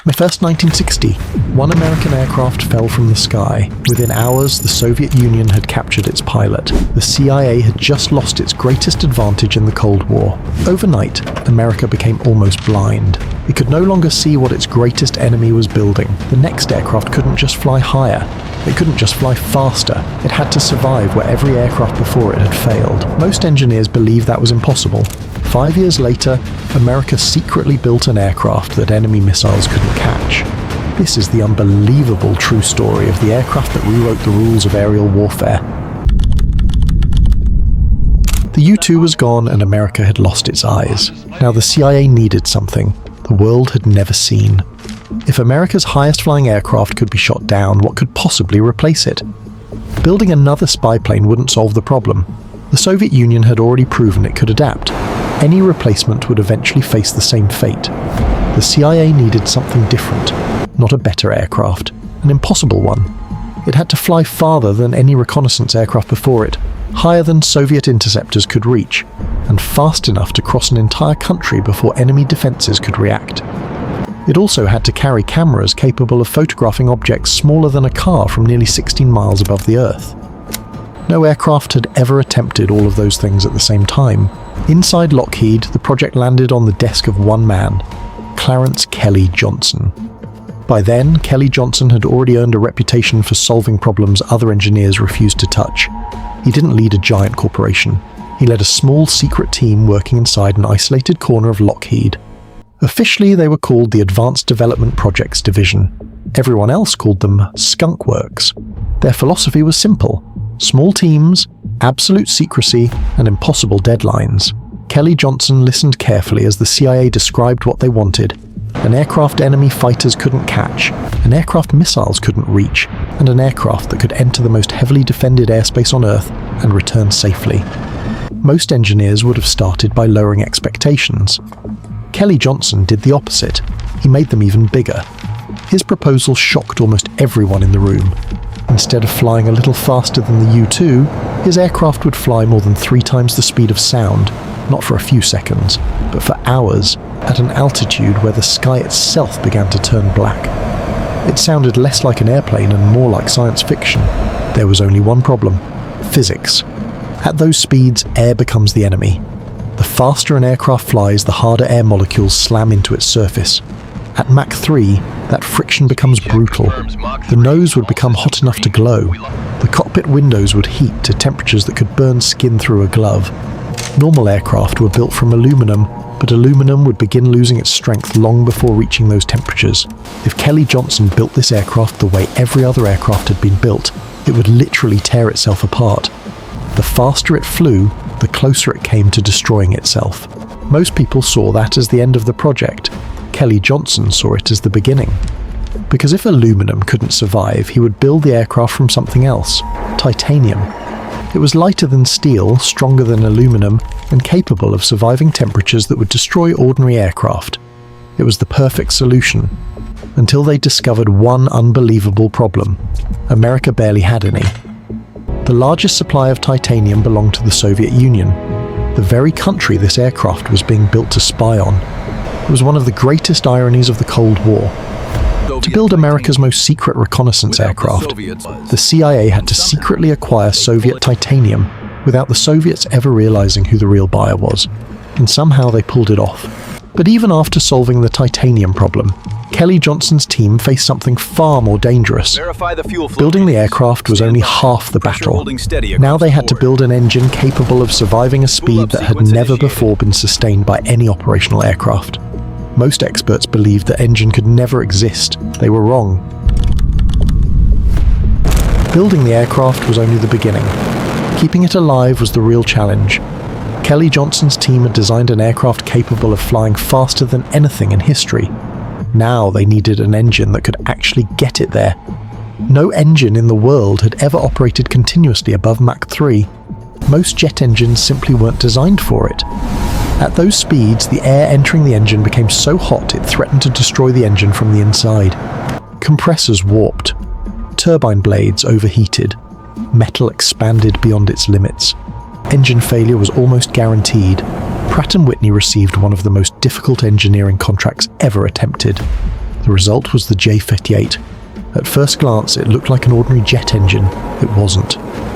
The first 1960, one American aircraft fell from the sky. Within hours, the Soviet Union had captured its pilot. The CIA had just lost its greatest advantage in the Cold War. Overnight, America became almost blind. It could no longer see what its greatest enemy was building. The next aircraft couldn't just fly higher. It couldn't just fly faster. It had to survive where every aircraft before it had failed. Most engineers believed that was impossible. 5 years later, America secretly built an aircraft that enemy missiles couldn't catch. This is the unbelievable true story of the aircraft that rewrote the rules of aerial warfare. The U-2 was gone and America had lost its eyes. Now the CIA needed something the world had never seen. If America's highest flying aircraft could be shot down, what could possibly replace it? Building another spy plane wouldn't solve the problem. The Soviet Union had already proven it could adapt. Any replacement would eventually face the same fate. The CIA needed something different, not a better aircraft, an impossible one. It had to fly farther than any reconnaissance aircraft before it, higher than Soviet interceptors could reach, and fast enough to cross an entire country before enemy defenses could react. It also had to carry cameras capable of photographing objects smaller than a car from nearly 16 miles above the Earth. No aircraft had ever attempted all of those things at the same time. Inside Lockheed, the project landed on the desk of one man, Clarence Kelly Johnson. By then, Kelly Johnson had already earned a reputation for solving problems other engineers refused to touch. He didn't lead a giant corporation. He led a small secret team working inside an isolated corner of Lockheed. Officially, they were called the Advanced Development Projects Division. Everyone else called them Skunk Works. Their philosophy was simple: small teams, absolute secrecy, and impossible deadlines. Kelly Johnson listened carefully as the CIA described what they wanted: an aircraft enemy fighters couldn't catch, an aircraft missiles couldn't reach, and an aircraft that could enter the most heavily defended airspace on Earth and return safely. Most engineers would have started by lowering expectations. Kelly Johnson did the opposite. He made them even bigger. His proposal shocked almost everyone in the room. Instead of flying a little faster than the U-2, his aircraft would fly more than 3 times the speed of sound, not for a few seconds, but for hours, at an altitude where the sky itself began to turn black. It sounded less like an airplane and more like science fiction. There was only one problem: physics. At those speeds, air becomes the enemy. The faster an aircraft flies, the harder air molecules slam into its surface. At Mach 3, that friction becomes brutal. The nose would become hot enough to glow. The cockpit windows would heat to temperatures that could burn skin through a glove. Normal aircraft were built from aluminum, but aluminum would begin losing its strength long before reaching those temperatures. If Kelly Johnson built this aircraft the way every other aircraft had been built, it would literally tear itself apart. The faster it flew, the closer it came to destroying itself. Most people saw that as the end of the project. Kelly Johnson saw it as the beginning. Because if aluminum couldn't survive, he would build the aircraft from something else: titanium. It was lighter than steel, stronger than aluminum, and capable of surviving temperatures that would destroy ordinary aircraft. It was the perfect solution, until they discovered one unbelievable problem. America barely had any. The largest supply of titanium belonged to the Soviet Union, the very country this aircraft was being built to spy on. It was one of the greatest ironies of the Cold War. To build America's most secret reconnaissance aircraft, the CIA had to secretly acquire Soviet titanium without the Soviets ever realizing who the real buyer was. And somehow they pulled it off. But even after solving the titanium problem, Kelly Johnson's team faced something far more dangerous. Building the aircraft was only half the battle. Now they had to build an engine capable of surviving a speed that had never before been sustained by any operational aircraft. Most experts believed the engine could never exist. They were wrong. Building the aircraft was only the beginning. Keeping it alive was the real challenge. Kelly Johnson's team had designed an aircraft capable of flying faster than anything in history. Now they needed an engine that could actually get it there. No engine in the world had ever operated continuously above Mach 3. Most jet engines simply weren't designed for it. At those speeds, the air entering the engine became so hot it threatened to destroy the engine from the inside. Compressors warped. Turbine blades overheated. Metal expanded beyond its limits. Engine failure was almost guaranteed. Pratt Whitney received one of the most difficult engineering contracts ever attempted. The result was the J58. At first glance, it looked like an ordinary jet engine. It wasn't.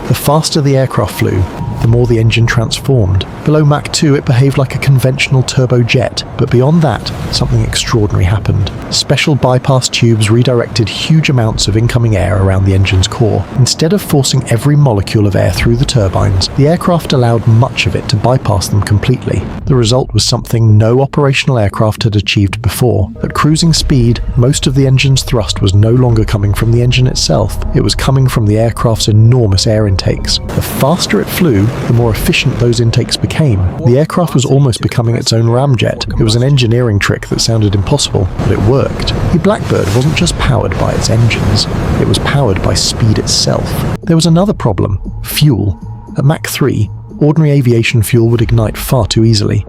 The faster the aircraft flew, the more the engine transformed. Below Mach 2, it behaved like a conventional turbojet, but beyond that, something extraordinary happened. Special bypass tubes redirected huge amounts of incoming air around the engine's core. Instead of forcing every molecule of air through the turbines, the aircraft allowed much of it to bypass them completely. The result was something no operational aircraft had achieved before. At cruising speed, most of the engine's thrust was no longer coming from the engine itself. It was coming from the aircraft's enormous air intakes. The faster it flew, the more efficient those intakes became. The aircraft was almost becoming its own ramjet. It was an engineering trick that sounded impossible, but it worked. The Blackbird wasn't just powered by its engines, it was powered by speed itself. There was another problem: fuel. At Mach 3, ordinary aviation fuel would ignite far too easily.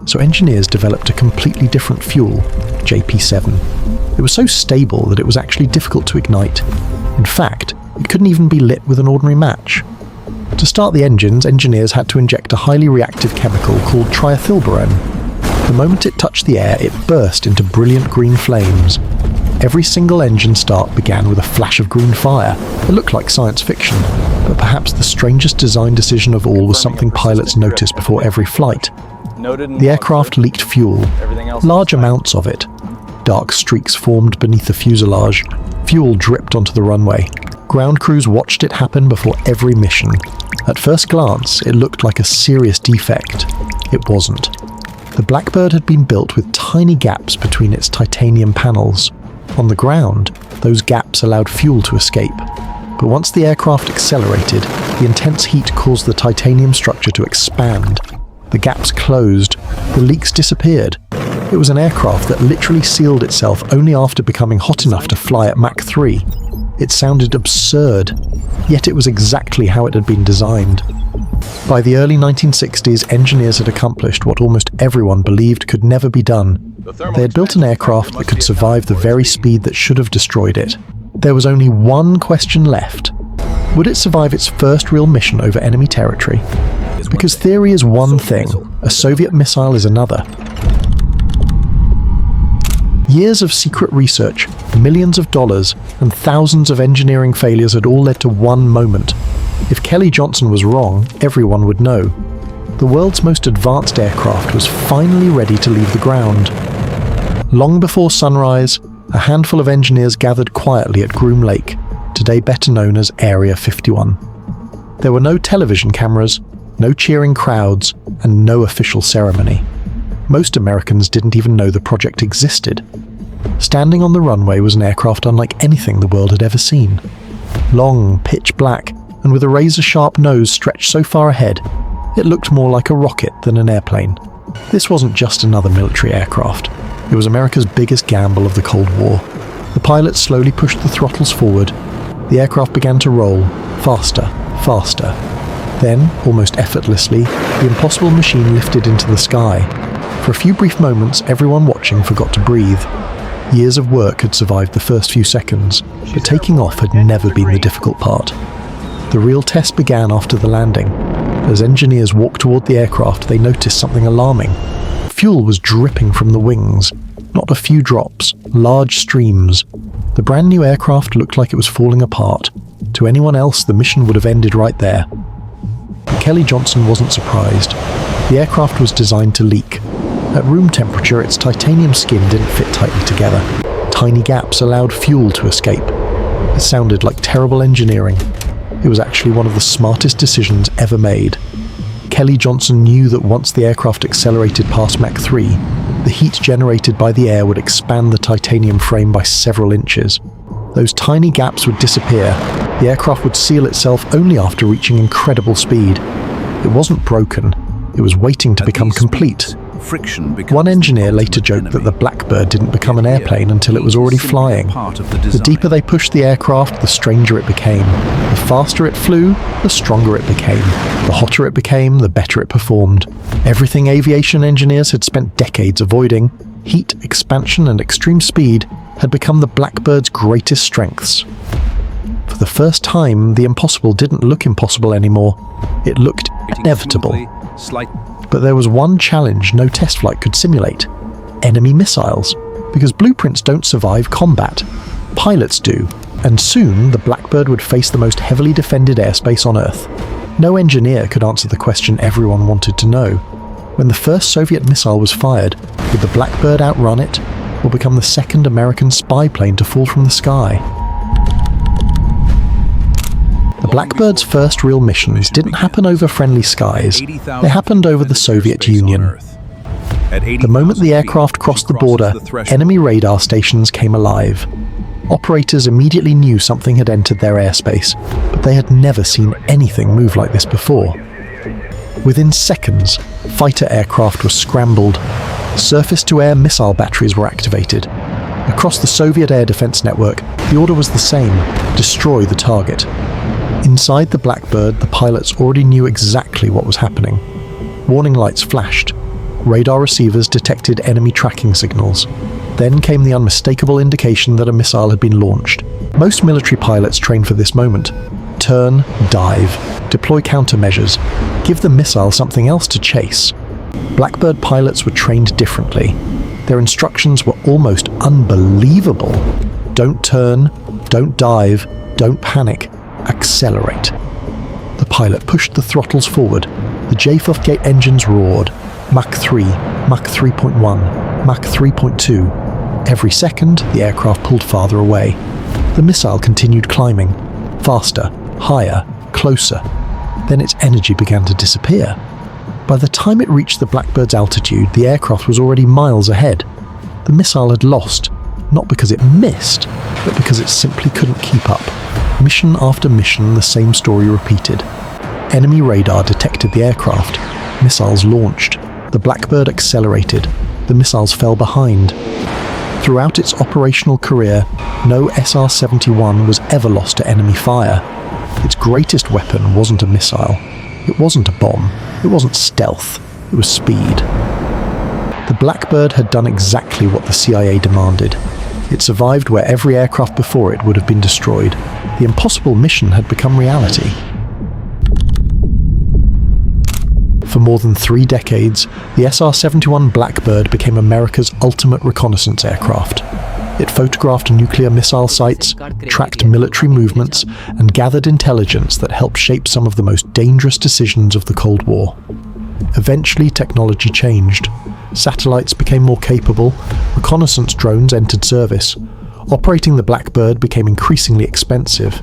So engineers developed a completely different fuel, JP7. It was so stable that it was actually difficult to ignite. In fact, it couldn't even be lit with an ordinary match. To start the engines, engineers had to inject a highly reactive chemical called triethylbarone. The moment it touched the air, it burst into brilliant green flames. Every single engine start began with a flash of green fire. It looked like science fiction, but perhaps the strangest design decision of all was something pilots noticed before every flight. The aircraft leaked fuel, large amounts of it. Dark streaks formed beneath the fuselage. Fuel dripped onto the runway. Ground crews watched it happen before every mission. At first glance, it looked like a serious defect. It wasn't. The Blackbird had been built with tiny gaps between its titanium panels. On the ground, those gaps allowed fuel to escape. But once the aircraft accelerated, the intense heat caused the titanium structure to expand. The gaps closed. The leaks disappeared. It was an aircraft that literally sealed itself only after becoming hot enough to fly at Mach 3. It sounded absurd, yet it was exactly how it had been designed. By the early 1960s, engineers had accomplished what almost everyone believed could never be done. They had built an aircraft that could survive the very speed that should have destroyed it. There was only one question left. Would it survive its first real mission over enemy territory? Because theory is one thing, a Soviet missile is another. Years of secret research, millions of dollars, and thousands of engineering failures had all led to one moment. If Kelly Johnson was wrong, everyone would know. The world's most advanced aircraft was finally ready to leave the ground. Long before sunrise, a handful of engineers gathered quietly at Groom Lake, today better known as Area 51. There were no television cameras, no cheering crowds, and no official ceremony. Most Americans didn't even know the project existed. Standing on the runway was an aircraft unlike anything the world had ever seen. Long, pitch black, and with a razor-sharp nose stretched so far ahead, it looked more like a rocket than an airplane. This wasn't just another military aircraft. It was America's biggest gamble of the Cold War. The pilots slowly pushed the throttles forward. The aircraft began to roll, faster, faster. Then, almost effortlessly, the impossible machine lifted into the sky. For a few brief moments, everyone watching forgot to breathe. Years of work had survived the first few seconds, but taking off had never been the difficult part. The real test began after the landing. As engineers walked toward the aircraft, they noticed something alarming. Fuel was dripping from the wings. Not a few drops, large streams. The brand new aircraft looked like it was falling apart. To anyone else, the mission would have ended right there. But Kelly Johnson wasn't surprised. The aircraft was designed to leak. At room temperature, its titanium skin didn't fit tightly together. Tiny gaps allowed fuel to escape. It sounded like terrible engineering. It was actually one of the smartest decisions ever made. Kelly Johnson knew that once the aircraft accelerated past Mach 3, the heat generated by the air would expand the titanium frame by several inches. Those tiny gaps would disappear. The aircraft would seal itself only after reaching incredible speed. It wasn't broken. It was waiting to become complete. One engineer later joked that the Blackbird didn't become an airplane until it was already flying. The deeper they pushed the aircraft, the stranger it became. The faster it flew, the stronger it became. The hotter it became, the better it performed. Everything aviation engineers had spent decades avoiding, heat, expansion, and extreme speed, had become the Blackbird's greatest strengths. For the first time, the impossible didn't look impossible anymore. It looked inevitable. But there was one challenge no test flight could simulate: enemy missiles. Because blueprints don't survive combat. Pilots do. And soon, the Blackbird would face the most heavily defended airspace on Earth. No engineer could answer the question everyone wanted to know. When the first Soviet missile was fired, would the Blackbird outrun it, or become the second American spy plane to fall from the sky? The Blackbird's first real missions didn't happen over friendly skies. They happened over the Soviet Union. The moment the aircraft crossed the border, enemy radar stations came alive. Operators immediately knew something had entered their airspace, but they had never seen anything move like this before. Within seconds, fighter aircraft were scrambled. Surface-to-air missile batteries were activated. Across the Soviet air defense network, the order was the same: destroy the target. Inside the Blackbird, the pilots already knew exactly what was happening. Warning lights flashed. Radar receivers detected enemy tracking signals. Then came the unmistakable indication that a missile had been launched. Most military pilots train for this moment. Turn, dive, deploy countermeasures, give the missile something else to chase. Blackbird pilots were trained differently. Their instructions were almost unbelievable. Don't turn, don't dive, don't panic, accelerate. The pilot pushed the throttles forward. The J58 engines roared. Mach 3, Mach 3.1, Mach 3.2. Every second, the aircraft pulled farther away. The missile continued climbing. Faster, higher, closer. Then its energy began to disappear. By the time it reached the Blackbird's altitude, the aircraft was already miles ahead. The missile had lost, not because it missed, but because it simply couldn't keep up. Mission after mission, the same story repeated. Enemy radar detected the aircraft. Missiles launched. The Blackbird accelerated. The missiles fell behind. Throughout its operational career, no SR-71 was ever lost to enemy fire. Its greatest weapon wasn't a missile. It wasn't a bomb. It wasn't stealth. It was speed. The Blackbird had done exactly what the CIA demanded. It survived where every aircraft before it would have been destroyed. The impossible mission had become reality. For more than 3 decades, the SR-71 Blackbird became America's ultimate reconnaissance aircraft. It photographed nuclear missile sites, tracked military movements, and gathered intelligence that helped shape some of the most dangerous decisions of the Cold War. Eventually, technology changed. Satellites became more capable, reconnaissance drones entered service. Operating the Blackbird became increasingly expensive.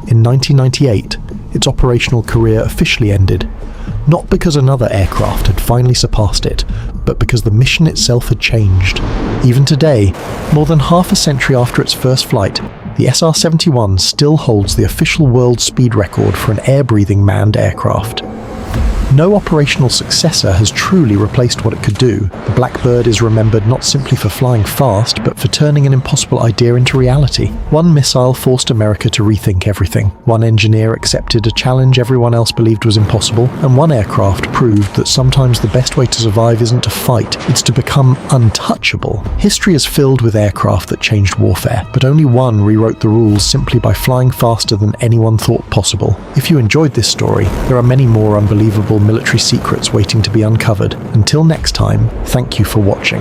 In 1998, its operational career officially ended. Not because another aircraft had finally surpassed it, but because the mission itself had changed. Even today, more than half a century after its first flight, the SR-71 still holds the official world speed record for an air-breathing manned aircraft. No operational successor has truly replaced what it could do. The Blackbird is remembered not simply for flying fast, but for turning an impossible idea into reality. One missile forced America to rethink everything. One engineer accepted a challenge everyone else believed was impossible, and one aircraft proved that sometimes the best way to survive isn't to fight, it's to become untouchable. History is filled with aircraft that changed warfare, but only one rewrote the rules simply by flying faster than anyone thought possible. If you enjoyed this story, there are many more unbelievable military secrets waiting to be uncovered. Until next time, thank you for watching.